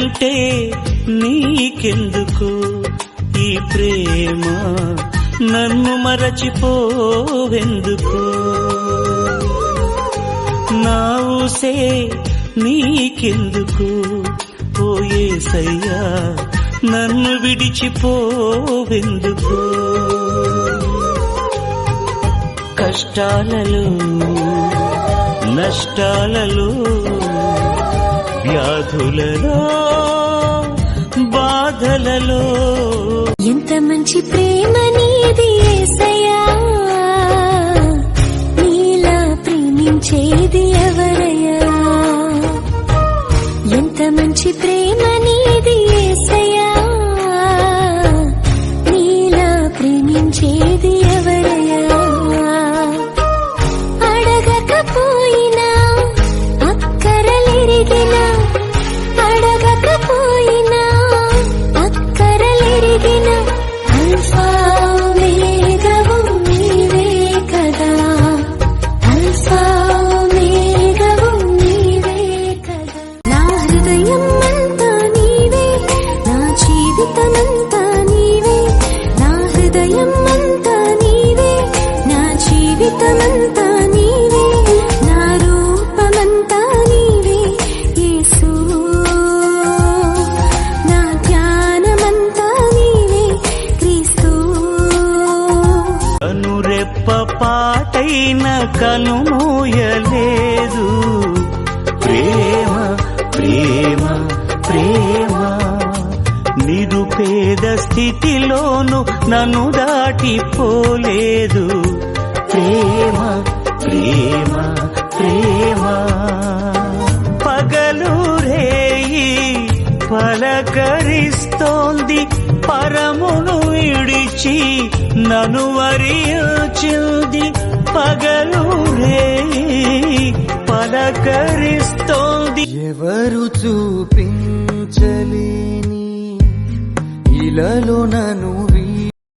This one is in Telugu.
నేనంటే నీకెందుకు ఈ ప్రేమ, నన్ను మరచిపోవెందుకు? నా ఊసే నీకెందుకు ఓ యేసయ్యా, నన్ను విడిచిపోవెందుకు? కష్టాలలో నష్టాలలో వ్యాధులలో బాధలలో ఎంత మంచి ప్రేమ నీది యేసయ్యా, నీలా ప్రేమించేది ఎవరయ్యా? ఎంత మంచి ప్రేమ నీది యేసయ్యా, నీలా ప్రేమించేది ఎవరయ్యా? అడగకపోయినా అక్కరలెరిగినా, అడగకపోయినా అక్కరలెరిగినా, అల్ఫా ఓమేగావు నీవే కదా, అల్ఫా ఓమేగావు నీవే కదా. నా హృదయం అంతా నీవే, నా జీవితమంతా నీవే, నా హృదయం అంతా నీవే, నా జీవితమంతా నీవే, నా రూపమంతా నీవే యేసు, నా ధ్యానమంతా నీవే క్రీస్తు. కనురెప్ప పాటైన కనుమూయలేదు ప్రేమ ప్రేమ ప్రేమ, నిరుపేద స్థితిలోను నన్ను దాటిపోలేదు ప్రేమ ప్రేమ ప్రేమ. పగలు రేయి పలకరిస్తోంది, పరమును విడిచి నన్ను వరించింది. పగలు రేయి పలకరిస్తోంది, ఎవరు చూపించలేని ఇలలో నన్ను